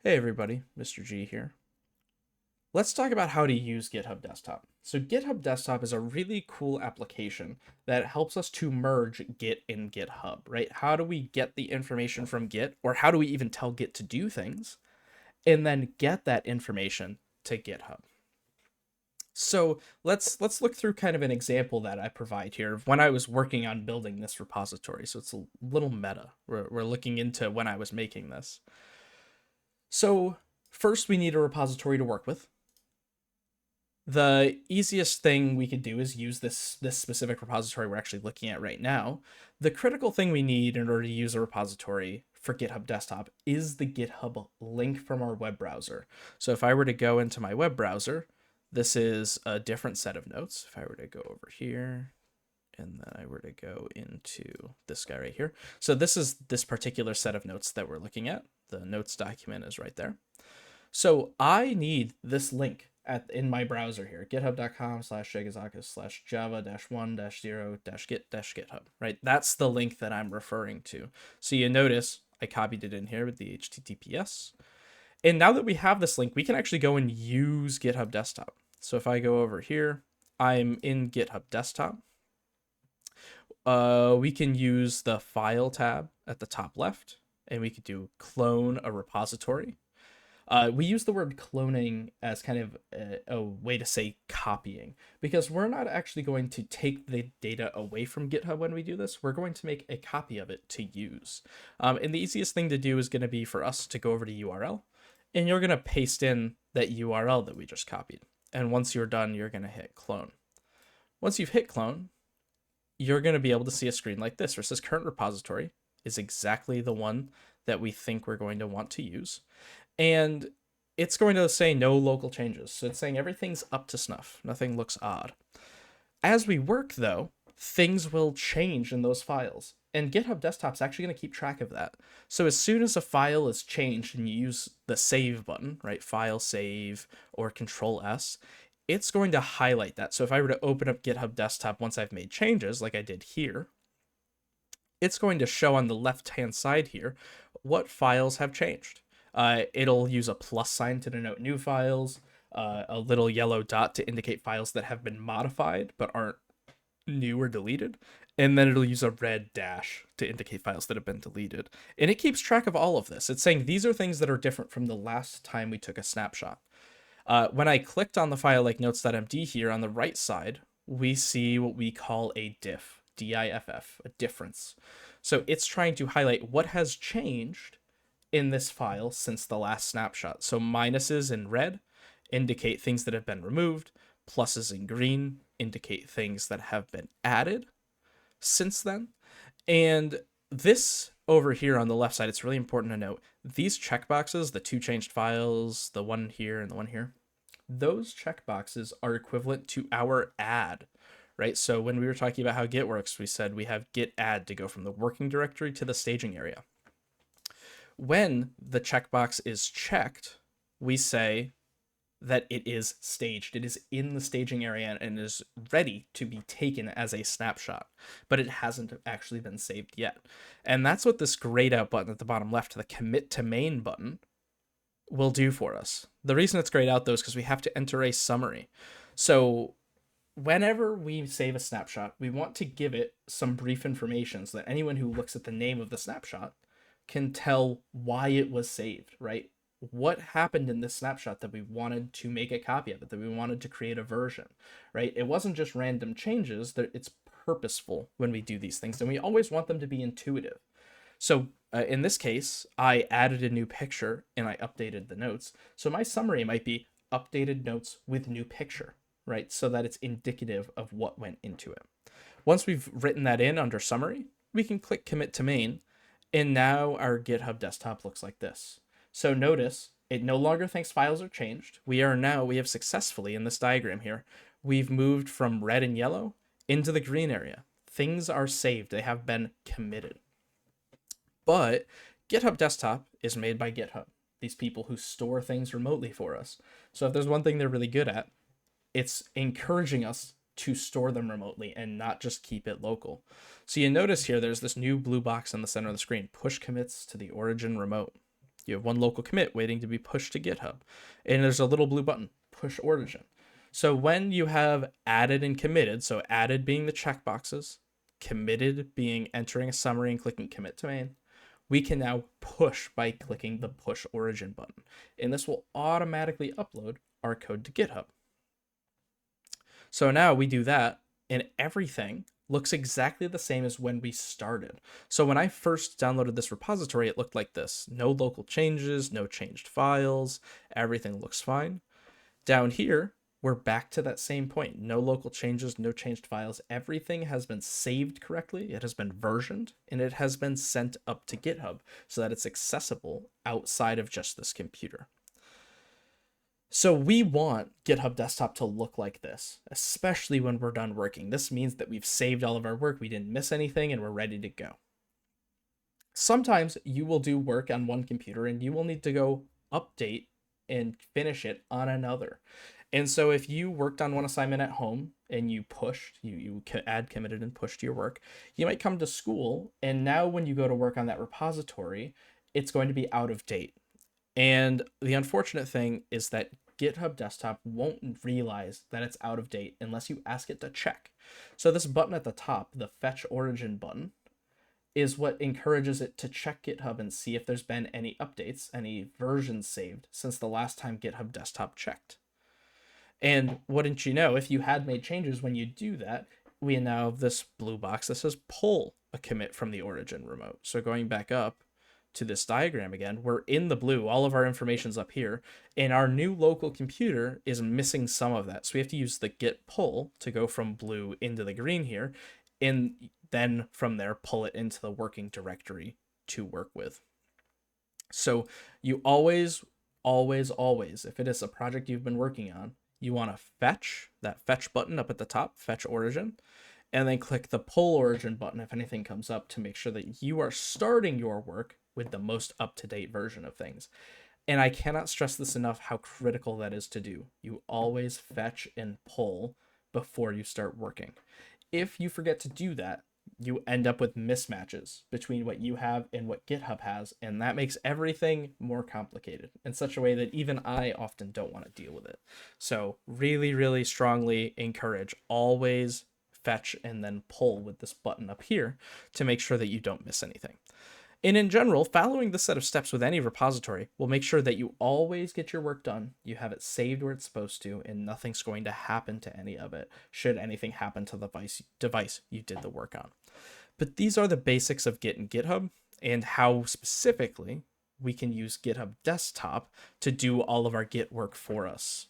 Hey everybody, Mr. G here. Let's talk about how to use GitHub Desktop. So GitHub Desktop is a really cool application that helps us to merge Git and GitHub, right? How do we get the information from Git, or how do we even tell Git to do things, and then get that information to GitHub? So let's look through kind of an example that I provide here of when I was working on building this repository. So it's a little meta. We're looking into when I was making this. So first we need a repository to work with. The easiest thing we could do is use this specific repository we're actually looking at right now. The critical thing we need in order to use a repository for GitHub Desktop is the GitHub link from our web browser. So if I were to go into my web browser, this is a different set of notes. If I were to go over here, and then I were to go into this guy right here. So this is this particular set of notes that we're looking at. The notes document is right there. So I need this link in my browser here, github.com/jagazaka/java-1-0-git-github, right? That's the link that I'm referring to. So you notice I copied it in here with the HTTPS. And now that we have this link, we can actually go and use GitHub Desktop. So if I go over here, I'm in GitHub Desktop. We can use the File tab at the top left, and we could do clone a repository. We use the word cloning as kind of a way to say copying, because we're not actually going to take the data away from GitHub when we do this. We're going to make a copy of it to use. And the easiest thing to do is going to be for us to go over to URL, and you're going to paste in that URL that we just copied. And once you're done, you're going to hit clone. Once you've hit clone, you're going to be able to see a screen like this where it says current repository is exactly the one that we think we're going to want to use. And it's going to say no local changes. So it's saying everything's up to snuff. Nothing looks odd. As we work, though, things will change in those files. And GitHub Desktop's actually going to keep track of that. So as soon as a file is changed and you use the save button, right, file save or Control S, it's going to highlight that. So if I were to open up GitHub Desktop once I've made changes, like I did here, it's going to show on the left-hand side here what files have changed. It'll use a plus sign to denote new files, a little yellow dot to indicate files that have been modified but aren't new or deleted, and then it'll use a red dash to indicate files that have been deleted. And it keeps track of all of this. It's saying these are things that are different from the last time we took a snapshot. When I clicked on the file like notes.md here on the right side, we see what we call a diff, D-I-F-F, a difference. So it's trying to highlight what has changed in this file since the last snapshot. So minuses in red indicate things that have been removed. Pluses in green indicate things that have been added since then. And this over here on the left side, it's really important to note these checkboxes, the two changed files, the one here and the one here, those checkboxes are equivalent to our add, right? So when we were talking about how Git works, we said we have git add to go from the working directory to the staging area. When the checkbox is checked, we say that it is staged. It is in the staging area and is ready to be taken as a snapshot, but it hasn't actually been saved yet. And that's what this grayed out button at the bottom left, the commit to main button, will do for us. The reason it's grayed out though is because we have to enter a summary. So whenever we save a snapshot, we want to give it some brief information so that anyone who looks at the name of the snapshot can tell why it was saved, right? What happened in this snapshot that we wanted to make a copy of it, that we wanted to create a version, right? It wasn't just random changes, that it's purposeful when we do these things, and we always want them to be intuitive. So in this case, I added a new picture and I updated the notes. So my summary might be updated notes with new picture, right? So that it's indicative of what went into it. Once we've written that in under summary, we can click commit to main, and now our GitHub desktop looks like this. So notice it no longer thinks files are changed. We have successfully in this diagram here, we've moved from red and yellow into the green area. Things are saved. They have been committed. But GitHub Desktop is made by GitHub, these people who store things remotely for us. So if there's one thing they're really good at, it's encouraging us to store them remotely and not just keep it local. So you notice here, there's this new blue box in the center of the screen, push commits to the origin remote. You have one local commit waiting to be pushed to GitHub. And there's a little blue button, push origin. So when you have added and committed, so added being the checkboxes, committed being entering a summary and clicking commit to main, we can now push by clicking the push origin button. And this will automatically upload our code to GitHub. So now we do that and everything looks exactly the same as when we started. So when I first downloaded this repository, it looked like this. No local changes, no changed files, everything looks fine. Down here, we're back to that same point. No local changes, no changed files. Everything has been saved correctly. It has been versioned and it has been sent up to GitHub so that it's accessible outside of just this computer. So we want GitHub Desktop to look like this, especially when we're done working. This means that we've saved all of our work, we didn't miss anything, and we're ready to go. Sometimes you will do work on one computer and you will need to go update and finish it on another. And so if you worked on one assignment at home and you pushed, you add, committed, and pushed your work, you might come to school, and now when you go to work on that repository, it's going to be out of date. And the unfortunate thing is that GitHub Desktop won't realize that it's out of date unless you ask it to check. So this button at the top, the Fetch Origin button, is what encourages it to check GitHub and see if there's been any updates, any versions saved since the last time GitHub Desktop checked. And wouldn't you know, if you had made changes when you do that, we now have this blue box that says pull a commit from the origin remote. So going back up to this diagram again, we're in the blue, all of our information's up here, and our new local computer is missing some of that. So we have to use the git pull to go from blue into the green here, and then from there pull it into the working directory to work with. So you always, if it is a project you've been working on, you want to fetch that fetch button up at the top, fetch origin, and then click the pull origin button if anything comes up to make sure that you are starting your work with the most up-to-date version of things. And I cannot stress this enough how critical that is to do. You always fetch and pull before you start working. If you forget to do that, you end up with mismatches between what you have and what GitHub has, and that makes everything more complicated in such a way that even I often don't want to deal with it. So really, really strongly encourage always fetch and then pull with this button up here to make sure that you don't miss anything. And in general, following this set of steps with any repository will make sure that you always get your work done, you have it saved where it's supposed to, and nothing's going to happen to any of it should anything happen to the device you did the work on. But these are the basics of Git and GitHub and how specifically we can use GitHub Desktop to do all of our Git work for us.